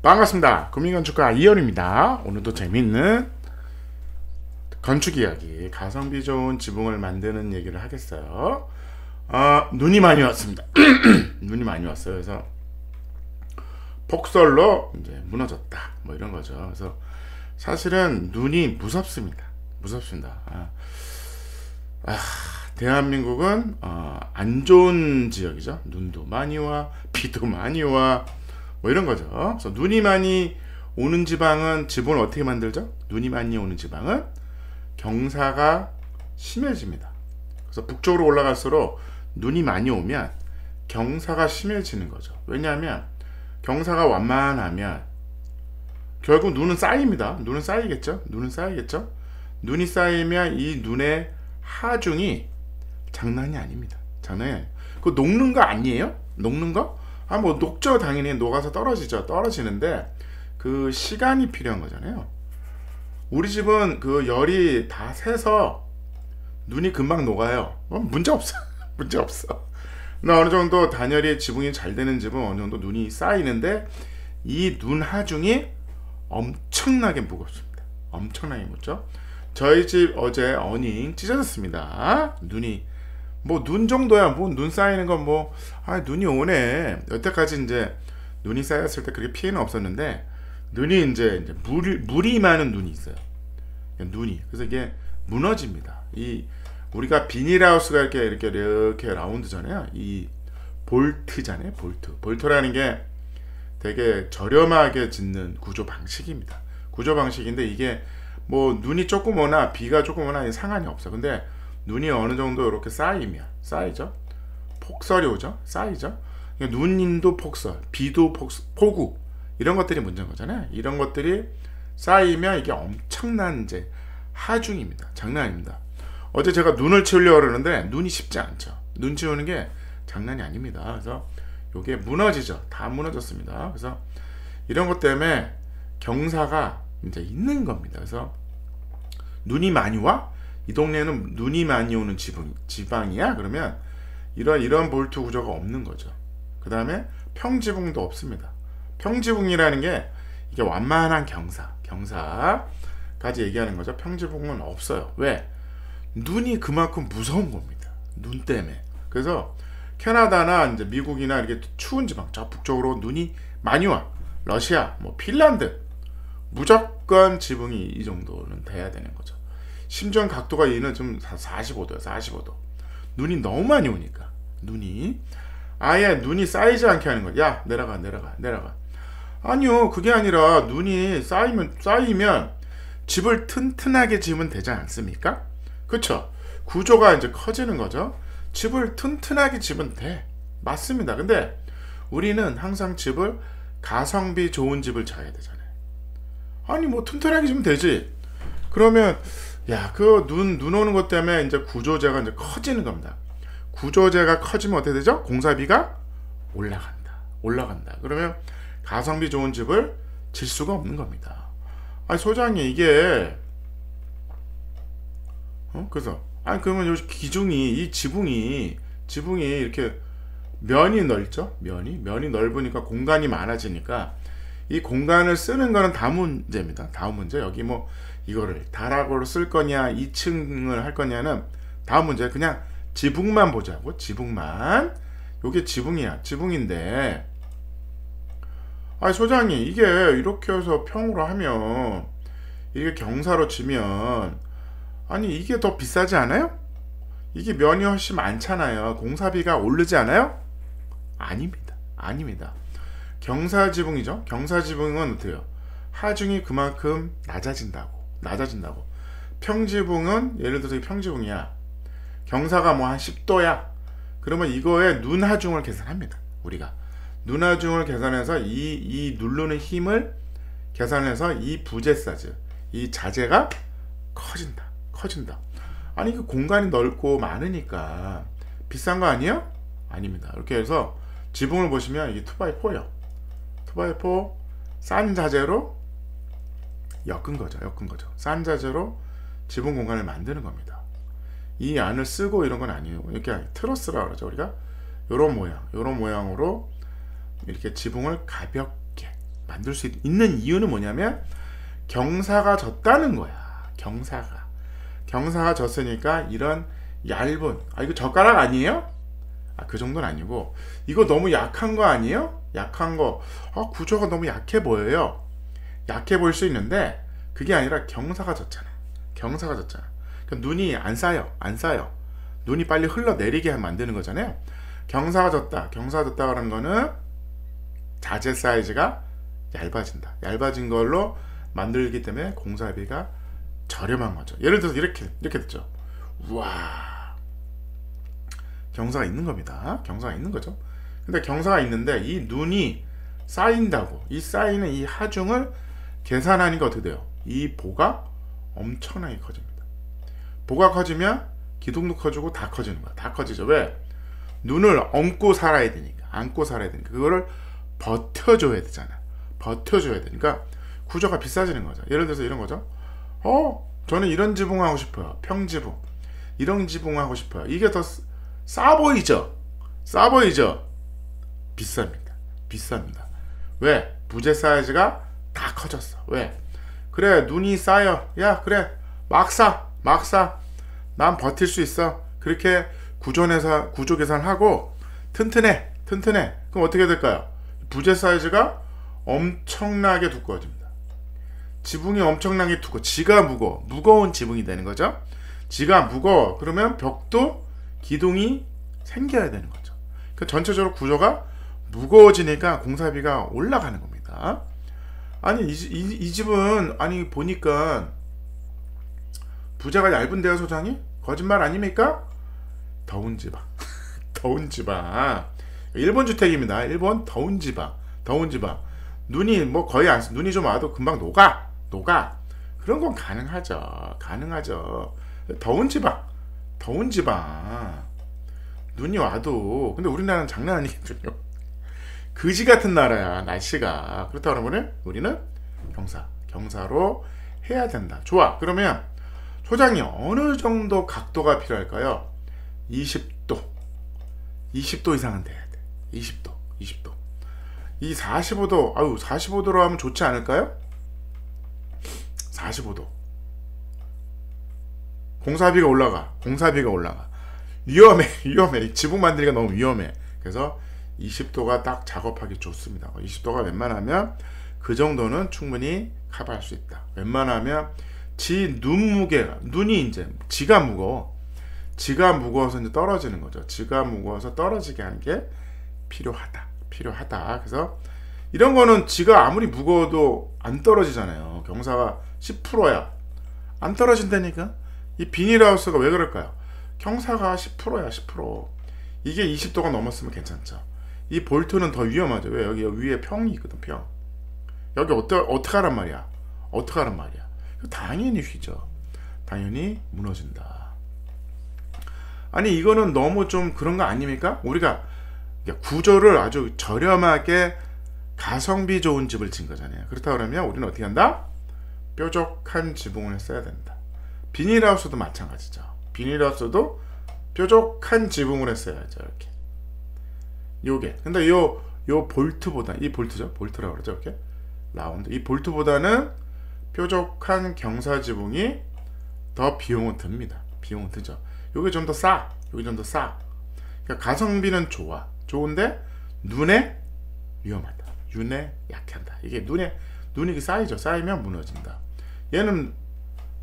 반갑습니다. 국민건축가 이현우입니다. 오늘도 재밌는 건축 이야기, 가성비 좋은 지붕을 만드는 얘기를 하겠어요. 눈이 많이 왔습니다. 눈이 많이 왔어요. 그래서 폭설로 이제 무너졌다, 뭐 이런 거죠. 그래서 사실은 눈이 무섭습니다. 대한민국은 안 좋은 지역이죠. 눈도 많이 와, 비도 많이 와, 뭐 이런 거죠. 그래서 눈이 많이 오는 지방은 지붕을 어떻게 만들죠? 눈이 많이 오는 지방은 경사가 심해집니다. 그래서 북쪽으로 올라갈수록 눈이 많이 오면 경사가 심해지는 거죠. 왜냐하면 경사가 완만하면 결국 눈은 쌓입니다. 눈은 쌓이겠죠. 눈이 쌓이면 이 눈의 하중이 장난이 아닙니다. 장난이 아니에요. 그거 녹는 거 아니에요? 녹는 거? 뭐 녹죠. 당연히 녹아서 떨어지죠. 떨어지는데 그 시간이 필요한 거잖아요. 우리 집은 그 열이 다 새서 눈이 금방 녹아요. 문제 없어. 문제 없어. 근데 어느 정도 단열이 지붕이 잘 되는 집은 어느 정도 눈이 쌓이는데 이 눈 하중이 엄청나게 무겁습니다. 엄청나게 무겁죠. 저희 집 어제 어닝 찢어졌습니다. 눈이 뭐 눈 정도야. 뭐 눈 쌓이는 건 뭐 눈이 오네. 여태까지 이제 눈이 쌓였을 때 그렇게 피해는 없었는데 눈이 이제 물이 많은 눈이 있어요. 눈이. 그래서 이게 무너집니다. 이 우리가 비닐하우스가 이렇게 라운드잖아요. 이 볼트잖아요. 볼트라는 게 되게 저렴하게 짓는 구조 방식입니다. 구조 방식인데 이게 뭐 눈이 조금 오나 비가 조금 오나 상관이 없어. 근데 눈이 어느 정도 이렇게 쌓이죠. 폭설이 오죠. 쌓이죠. 눈도 폭설, 비도 폭우 이런 것들이 문제인 거잖아요. 이런 것들이 쌓이면 이게 엄청난 이제 하중입니다. 장난 아닙니다. 어제 제가 눈을 치우려고 그러는데 눈이 쉽지 않죠. 눈 치우는 게 장난이 아닙니다. 그래서 이게 무너지죠. 다 무너졌습니다. 그래서 이런 것 때문에 경사가 이제 있는 겁니다. 그래서 눈이 많이 와? 이 동네는 눈이 많이 오는 지방이야? 그러면 이런 볼트 구조가 없는 거죠. 그 다음에 평지붕도 없습니다. 평지붕이라는 게 이게 완만한 경사까지 얘기하는 거죠. 평지붕은 없어요. 왜? 눈이 그만큼 무서운 겁니다. 눈 때문에. 그래서 캐나다나 이제 미국이나 이렇게 추운 지방, 저 북쪽으로 눈이 많이 와. 러시아, 뭐 핀란드 무조건 지붕이 이 정도는 돼야 되는 거죠. 심지어 각도가 얘는 좀 45도요. 45도. 눈이 너무 많이 오니까. 아예 눈이 쌓이지 않게 하는 거야. 야, 내려가. 아니요, 그게 아니라 눈이 쌓이면 집을 튼튼하게 지으면 되지 않습니까? 그쵸? 구조가 이제 커지는 거죠. 집을 튼튼하게 지으면 돼. 맞습니다. 근데 우리는 항상 집을 가성비 좋은 집을 지어야 되잖아요. 아니 뭐 튼튼하게 지으면 되지. 그러면 그 눈 오는 것 때문에 이제 구조재가 이제 커지는 겁니다. 구조재가 커지면 어떻게 되죠? 공사비가 올라간다. 그러면 가성비 좋은 집을 질 수가 없는 겁니다. 아니 소장님 이게 그래서 그러면 요 이 지붕이 이렇게 면이 넓죠? 면이 넓으니까 공간이 많아지니까 이 공간을 쓰는 거는 다음 문제입니다. 다음 문제. 여기 뭐 이거를 다락으로 쓸 거냐 2층을 할 거냐는 다음 문제. 그냥 지붕만 보자고. 지붕만. 요게 지붕인데 소장님 이게 이렇게 해서 평으로 하면 이게 경사로 치면 이게 더 비싸지 않아요? 이게 면이 훨씬 많잖아요. 공사비가 오르지 않아요? 아닙니다. 경사지붕이죠. 경사지붕은 어때요? 하중이 그만큼 낮아진다고. 평지붕은 예를 들어서 평지붕이야. 경사가 뭐 한 10도야. 그러면 이거에 눈 하중을 계산합니다. 우리가 눈 하중을 계산해서 이 누르는 힘을 계산해서 이 부재 사이즈, 이 자재가 커진다. 그 공간이 넓고 많으니까 비싼 거 아니에요? 아닙니다. 이렇게 해서 지붕을 보시면 이게 2x4예요. 2x4 싼 자재로 엮은 거죠. 싼 자재로 지붕 공간을 만드는 겁니다. 이 안을 쓰고 이런 건 아니에요. 이렇게 트러스라고 그러죠. 우리가 요런 모양으로 이렇게 지붕을 가볍게 만들 수 있는 이유는 뭐냐면 경사가 졌다는 거야. 경사가 졌으니까 이런 얇은, 이거 젓가락 아니에요? 그 정도는 아니고 이거 너무 약한 거 아니에요? 약한 거, 구조가 너무 약해 보여요. 약해 보일 수 있는데 그게 아니라 경사가 졌잖아. 그러니까 눈이 안 쌓여. 눈이 빨리 흘러내리게 만드는 거잖아요. 경사가 졌다 그러는 거는 자재 사이즈가 얇아진 걸로 만들기 때문에 공사비가 저렴한 거죠. 예를 들어서 이렇게 됐죠. 우와, 경사가 있는 겁니다. 경사가 있는 거죠. 근데 경사가 있는데 이 눈이 쌓인다고, 이 쌓이는 이 하중을 계산하니까 어떻게 돼요? 이 보가 엄청나게 커집니다. 보가 커지면 기둥도 커지고 다 커지는 거야. 다 커지죠. 왜? 눈을 얹고 살아야 되니까. 그거를 버텨줘야 되니까 구조가 비싸지는 거죠. 예를 들어서 이런 거죠. 저는 이런 지붕 하고 싶어요. 평지붕. 이런 지붕 하고 싶어요. 이게 더 싸 보이죠? 비쌉니다. 왜? 부재 사이즈가 다 커졌어. 왜? 그래, 눈이 쌓여. 야, 그래. 막 사. 난 버틸 수 있어. 그렇게 구조 계산하고 튼튼해. 그럼 어떻게 될까요? 부재 사이즈가 엄청나게 두꺼워집니다. 지붕이 엄청나게 지가 무거운 지붕이 되는 거죠. 지가 무거워. 그러면 벽도 기둥이 생겨야 되는 거죠. 그 전체적으로 구조가 무거워지니까 공사비가 올라가는 겁니다. 아니 이 집은 보니까 부재가 얇은데요, 소장이? 거짓말 아닙니까? 더운 지방. 일본 주택입니다. 일본 더운 지방. 눈이 거의 눈이 좀 와도 금방 녹아. 그런 건 가능하죠. 더운 지방. 눈이 와도. 근데 우리나라는 장난 아니거든요. 그지 같은 나라야, 날씨가. 그렇다 그러면 우리는 경사로 해야 된다. 좋아. 그러면 소장이 어느 정도 각도가 필요할까요? 20도 이상은 돼야 돼. 20도. 이 45도, 45도로 하면 좋지 않을까요? 45도. 공사비가 올라가. 위험해. 지붕 만들기가 너무 위험해. 그래서 20도가 딱 작업하기 좋습니다. 20도가 웬만하면 그 정도는 충분히 커버할 수 있다. 웬만하면 눈이 이제 지가 무거워서 이제 떨어지는 거죠. 지가 무거워서 떨어지게 하는 게 필요하다. 그래서 이런 거는 지가 아무리 무거워도 안 떨어지잖아요. 경사가 10%야. 안 떨어진다니까. 이 비닐하우스가 왜 그럴까요? 경사가 10%야. 이게 20도가 넘었으면 괜찮죠. 이 볼트는 더 위험하죠. 왜? 여기 위에 평이 있거든. 평. 여기 어떻게 하란 말이야? 당연히 휘죠. 당연히 무너진다. 이거는 너무 좀 그런 거 아닙니까? 우리가 구조를 아주 저렴하게 가성비 좋은 집을 진 거잖아요. 그렇다 그러면 우리는 어떻게 한다? 뾰족한 지붕을 써야 된다. 비닐하우스도 마찬가지죠. 비닐하우스도 뾰족한 지붕을 했어야죠. 이렇게. 근데 요 볼트보다, 이 볼트죠? 볼트라고 그러죠. 이렇게. 라운드. 이 볼트보다는 뾰족한 경사 지붕이 더 비용은 듭니다. 드죠. 요게 좀 더 싸. 그러니까 가성비는 좋은데 눈에 위험하다. 눈에 약한다. 이게 눈이 쌓이죠. 쌓이면 무너진다. 얘는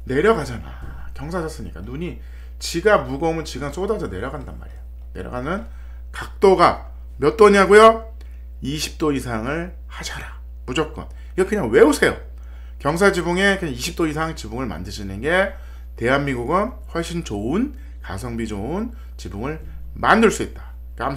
내려가잖아. 경사 졌으니까 눈이 지가 무거우면 지가 쏟아져 내려간단 말이야. 내려가는 각도가 몇 도냐고요? 20도 이상을 하셔라. 무조건. 이거 그냥 외우세요. 경사 지붕에 그냥 20도 이상 지붕을 만드시는 게 대한민국은 훨씬 좋은 가성비 좋은 지붕을 만들 수 있다. 감사합니다.